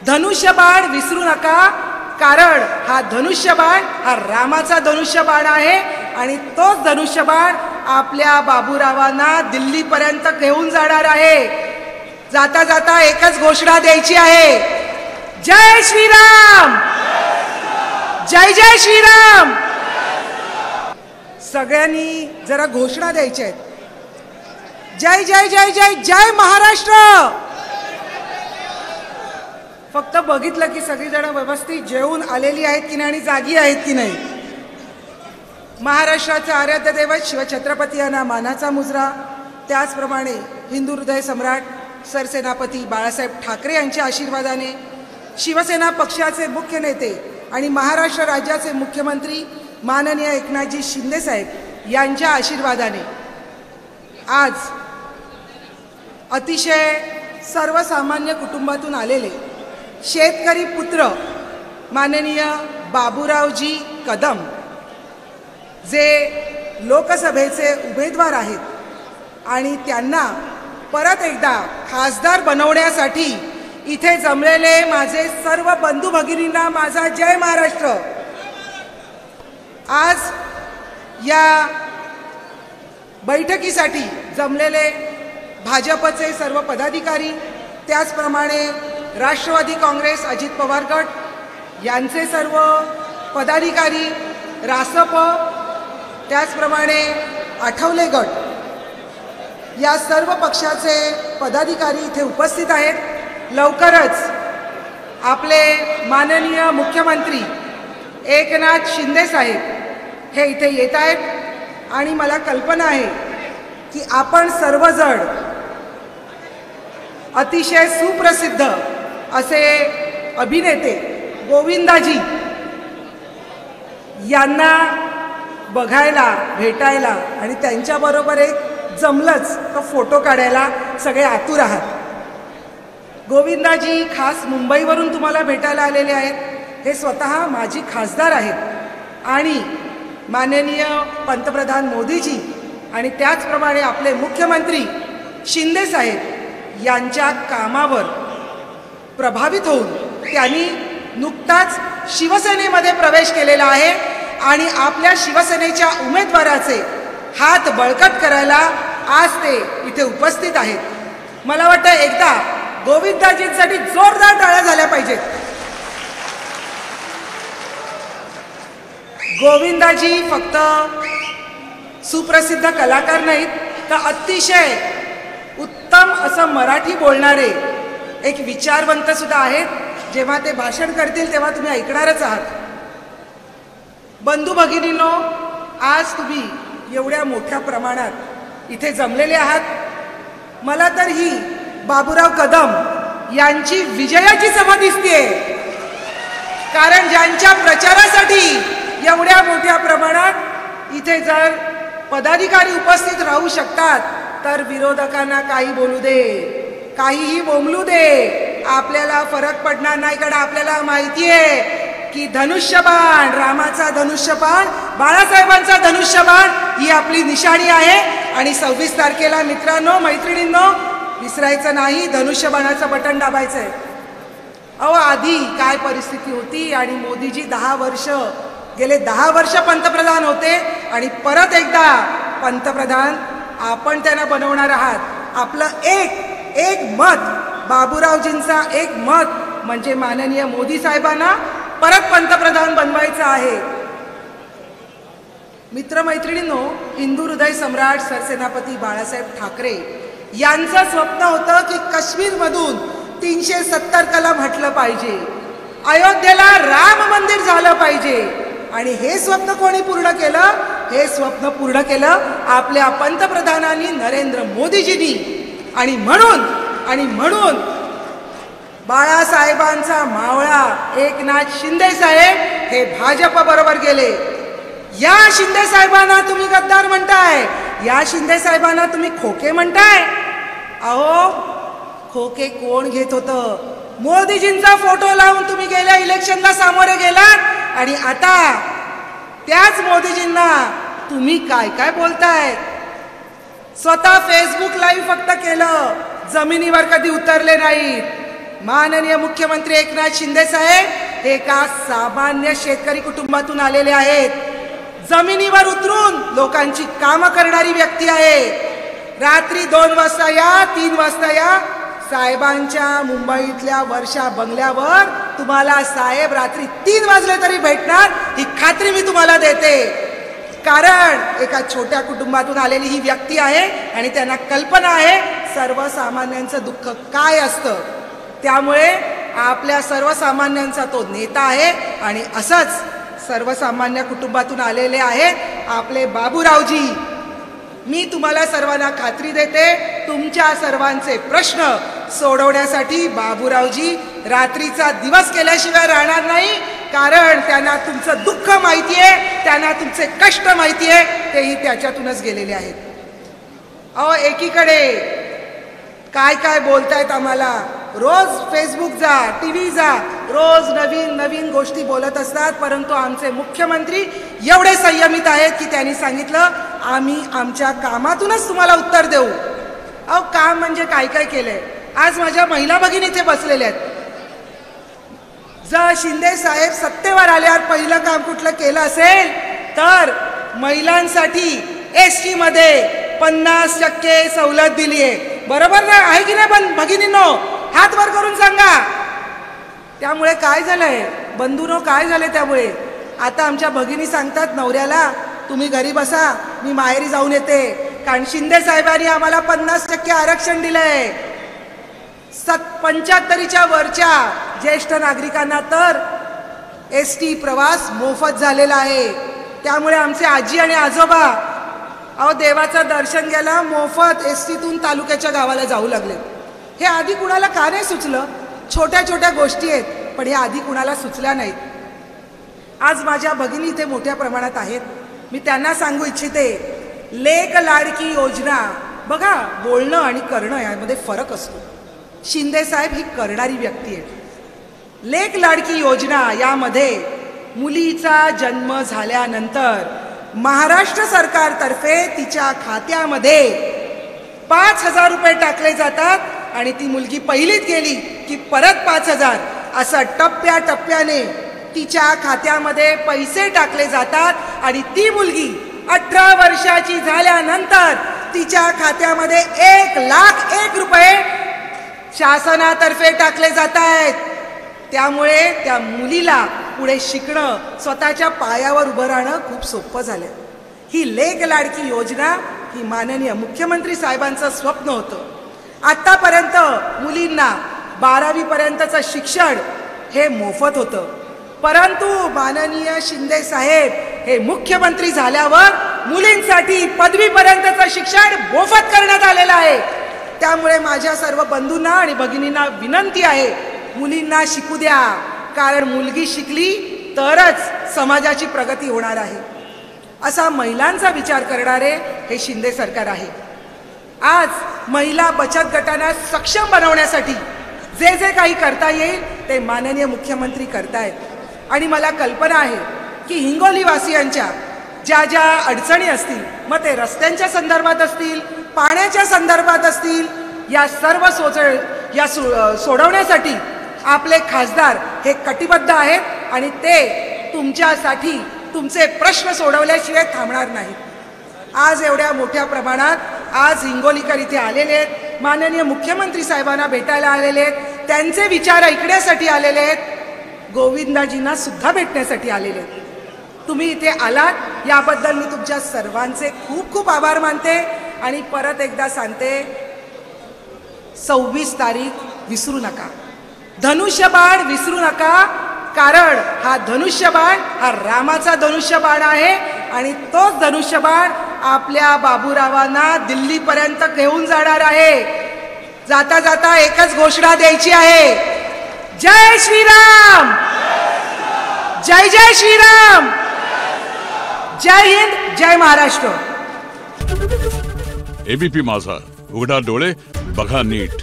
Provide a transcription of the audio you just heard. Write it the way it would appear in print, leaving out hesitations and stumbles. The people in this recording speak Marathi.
धनुष्यबाण विसरू नका, कारण हा धनुष्यबाण हा रामाचा धनुष्यबाण आहे आणि तोच धनुष्यबाण आपल्या बाबूरावांना दिल्लीपर्यंत घेऊन जाणार आहे. जाता जाता एकच घोषणा द्यायची आहे, जय श्रीराम, जय जय श्रीराम. सगळ्यांनी जरा घोषणा द्यायच्या आहेत. जय जय जय जय जय महाराष्ट्र. फक्त बघितलं की सगळीजण व्यवस्थित जेवून आलेली आहेत की नाही आणि जागी आहेत की नाही. महाराष्ट्राचे आराध्य दैवत शिवछत्रपती यांना मानाचा मुजरा. त्याचप्रमाणे हिंदू हृदय सम्राट सरसेनापती बाळासाहेब ठाकरे यांच्या आशीर्वादाने, शिवसेना पक्षाचे मुख्य नेते आणि महाराष्ट्र राज्याचे मुख्यमंत्री माननीय एकनाथजी शिंदे साहेब यांच्या आशीर्वादाने आज अतिशय सर्वसामान्य कुटुंबातून आलेले शेतकरी पुत्र माननीय बाबूरावजी कदम, जे लोकसभेचे उमेदवार आहेत आणि त्यांना परत एकदा खासदार बनवण्यासाठी इथे जमलेले माझे सर्व बंधू भगिनींना माझा जय महाराष्ट्र. आज या बैठकीसाठी जमलेले भाजपचे सर्व पदाधिकारी, त्याचप्रमाणे राष्ट्रवादी काँग्रेस अजित पवार गट यांचे सर्व पदाधिकारी, रासप, त्याचप्रमाणे आठवले गट या सर्व पक्षाचे पदाधिकारी इथे उपस्थित आहेत. लवकरच आपले माननीय मुख्यमंत्री एकनाथ शिंदे साहेब हे इथे येत आहेत आणि मला कल्पना आहे की आपण सर्वजण अतिशय सुप्रसिद्ध असे अभिनेते गोविंदाजी यांना बघायला, भेटायला आणि त्यांच्याबरोबर एक जमलंच तर फोटो काढायला सगळे आतुर आहात. गोविंदाजी खास मुंबईवरून तुम्हाला भेटायला आलेले आहेत. हे स्वतः माजी खासदार आहेत आणि माननीय पंतप्रधान मोदीजी आणि त्याचप्रमाणे आपले मुख्यमंत्री शिंदे साहेब यांच्या कामावर प्रभावित होऊन त्यांनी नुकताच शिवसेनेमध्ये प्रवेश केलेला आहे आणि आपल्या शिवसेनेच्या उमेदवाराचे हात बळकट करायला आज ते इथे उपस्थित आहेत. मला वाटतं एकदा गोविंदाजींसाठी जोरदार टाळ्या झाल्या पाहिजेत. गोविंदाजी फक्त सुप्रसिद्ध कलाकार नाहीत, तर अतिशय उत्तम असं मराठी बोलणारे एक विचारवंत सुद्धा आहेत. जेव्हा ते भाषण करतील तेव्हा तुम्ही ऐकणारच आहात. बंधू भगिनींनो, आज तुम्ही एवढ्या मोठ्या प्रमाणात इथे जमलेले आहात. मला तर ही बाबूराव कदम यांची विजयाची सभा दिसतेय, कारण ज्यांच्या प्रचारासाठी एवढ्या मोठ्या प्रमाणात इथे जर पदाधिकारी उपस्थित राहू शकतात तर विरोधकांना काही बोलू दे, काहीही बोंबलू दे, आपल्याला फरक पडणार नाही. कारण आपल्याला माहिती आहे की धनुष्यबाण, रामाचा धनुष्यबाण, बाळासाहेबांचा धनुष्यबाण ही आपली निशाणी आहे. आणि 26 तारखेला मित्रांनो, मैत्रिणींनो, विसरायचं नाही, धनुष्यबाणाचं बटन दाबायचंय. अहो, आधी काय परिस्थिती होती आणि मोदीजी गेले 10 वर्ष पंतप्रधान होते आणि परत एकदा पंतप्रधान आपण त्यांना बनवणार आहात. आपलं एक मत, बाबूरावजींचा एक मत म्हणजे माननीय मोदी साहेबांना परत पंतप्रधान बनवायचं आहे. मित्रमैत्रिणींनो, हिंदू हृदय सम्राट सरसेनापती बाळासाहेब ठाकरे यांचं स्वप्न होतं की काश्मीरमधून 370 कलम हटलं पाहिजे, अयोध्येला राम मंदिर झालं पाहिजे. आणि हे स्वप्न कोणी पूर्ण केलं? हे स्वप्न पूर्ण केलं आपल्या पंतप्रधानांनी नरेंद्र मोदीजींनी. आणि म्हणून बाळासाहेबांचा मावळा एकनाथ शिंदे साहेब हे भाजप बरोबर गेले. या शिंदे साहेबांना तुम्ही गद्दार म्हणताय, या शिंदे साहेबांना तुम्ही खोके म्हणताय. अहो, खोके कोण घेत होतं? मोदीजींचा फोटो लावून तुम्ही गेल्या इलेक्शनला सामोरे गेलात आणि आता त्याच मोदीजींना तुम्ही काय काय बोलताय? स्वतः फेसबुक लाईव्ह फक्त केलं, जमिनीवर कधी उतरले नाहीत. माननीय मुख्यमंत्री एकनाथ शिंदे साहेब हे एका सामान्य शेतकरी कुटुंबातून आलेले आहेत. जमिनीवर उतरून लोकांची कामं करणारी व्यक्ती आहे. रात्री 2 वाजता या, 3 वाजता या. साहेबांच्या मुंबईतल्या वर्षा बंगल्यावर तुम्हाला साहेब रात्री 3 वाजले तरी भेटणार, ही खात्री मी तुम्हाला देते. कारण एका छोट्या कुटुंबातून आलेली ही व्यक्ती आहे आणि त्यांना कल्पना आहे सर्वसामान्यांचं दुःख काय असतं. त्यामुळे आपल्या सर्वसामान्यांचा तो नेता आहे आणि असंच सर्वसामान्य कुटुंबातून आलेले आहेत आपले बाबूरावजी. मी तुम्हाला सर्वांना खात्री देते, तुमच्या सर्वांचे प्रश्न सोडवण्यासाठी बाबूरावजी रात्रीचा दिवस केल्याशिवाय राहणार नाही. कारण त्यांना तुमचं दुःख माहिती आहे, त्यांना तुमचे कष्ट माहिती आहे, तेही त्याच्यातूनच गेलेले आहेत. अहो, एकीकडे काय काय बोलतायत आम्हाला. रोज फेसबुक जा, टीव्ही जा, रोज नवीन नवीन गोष्टी बोलत असतात. परंतु आमचे मुख्यमंत्री एवढे संयमित आहेत की त्यांनी सांगितलं आम्ही आमच्या कामातूनच तुम्हाला उत्तर देऊ. अहो, काम म्हणजे काय काय केलंय. आज माझ्या महिला भगिनी इथे बसलेल्या आहेत. जर शिंदे साहेब सत्तेवर आल्यावर पहिलं काम कुठलं केलं असेल तर महिलांसाठी एसटी मध्ये 50% सवलत दिली आहे. बरोबर ना, आहे की नाही? पण भगिनींनो हात वर करून सांगा. त्यामुळे काय झालंय बंधूनो, काय झाले? त्यामुळे आता आमच्या भगिनी सांगतात नवऱ्याला तुम्ही घरी बसा, मी माहेरी जाऊन येते. कारण शिंदे साहेबांनी आम्हाला 50% आरक्षण दिलंय. 75च्या वरच्या ज्येष्ठ नागरिकांना तर एसटी प्रवास मोफत झालेला आहे. त्यामुळे आमचे आजी आणि आजोबा अहो देवाचं दर्शन घ्यायला मोफत एसटीतून तालुक्याच्या गावाला जाऊ लागले. हे आधी कुणाला का नाही सुचलं? छोट्या छोट्या गोष्टी आहेत, पण हे आधी कुणाला सुचल्या नाहीत. आज माझ्या भगिनी इथे मोठ्या प्रमाणात आहेत. मी त्यांना सांगू इच्छिते, लेक लाडकी योजना बघा, बोलणं आणि करणं यामध्ये फरक असतो. शिंदे साहेब ही करणारी व्यक्ती आहे. लेक लाडकी योजना यामध्ये मुलीचा जन्म झाल्यानंतर महाराष्ट्र सरकारतर्फे तिच्या खात्यामध्ये 5,000 रुपये टाकले जातात आणि ती मुलगी पहिलीत गेली की परत 5,000 असं टप्प्याटप्प्याने तिच्या खात्यामध्ये पैसे टाकले जातात आणि ती मुलगी 18 वर्षाची झाल्यानंतर तिच्या खात्यामध्ये 1,01,000 रुपये शासनातर्फे टाकले जात आहेत. त्यामुळे त्या मुलीला पुढे शिकणं, स्वतःच्या पायावर उभं राहणं खूप सोपं झालं. ही लेक लाडकी योजना ही माननीय मुख्यमंत्री साहेबांचं स्वप्न होतं. आतापर्यंत मुलींना 12वी पर्यंतचं शिक्षण हे मोफत होतं. परंतु माननीय शिंदे साहेब हे मुख्यमंत्री झाल्यावर मुलींसाठी 5वी पर्यंतचं शिक्षण मोफत करण्यात आलेलं आहे. त्यामुळे माझ्या सर्व बंधूंना आणि भगिनींना विनंती आहे, मुलींना शिकू द्या. कारण मुलगी शिकली तरच समाजाची प्रगती होणार आहे. असा महिलांचा विचार करणारे हे शिंदे सरकार आहे. आज महिला बचत गटांना सक्षम बनवण्यासाठी जे जे काही करता येईल ते माननीय मुख्यमंत्री करतायत. आणि मला कल्पना आहे की हिंगोलीवासियांच्या ज्या ज्या अडचणी असतील, मग ते रस्त्यांच्या संदर्भात असतील, पाण्याच्या संदर्भात असतील, या सर्व सोडवण्यासाठी आपले खासदार हे कटिबद्ध आहेत आणि ते तुमच्यासाठी तुमचे प्रश्न सोडवल्याशिवाय थांबणार नाहीत. आज एवढ्या मोठ्या प्रमाणात आज हिंगोलीकर इथे आलेले आहेत, माननीय मुख्यमंत्री साहेबांना भेटायला आलेले आहेत, त्यांचे विचार ऐकण्यासाठी आलेले आहेत, गोविंदाजींना सुद्धा भेटण्यासाठी आलेले आहेत. तुम्ही इथे आलात याबद्दल मी तुमच्या सर्वांचे खूप खूप आभार मानते. आणि परत एकदा सांगते, 26 तारीख विसरू नका, धनुष्यबाण विसरू नका. कारण हा धनुष्यबाण हा रामाचा धनुष्यबाण आहे आणि तोच धनुष्यबाण आपल्या बाबूरावांना दिल्लीपर्यंत घेऊन जाणार आहे. जाता जाता एकच घोषणा द्यायची आहे, जय श्रीराम, जय जय श्रीराम, जय हिंद, जय महाराष्ट्र. एबीपी माझा, उघडा डोळे बघा नीट.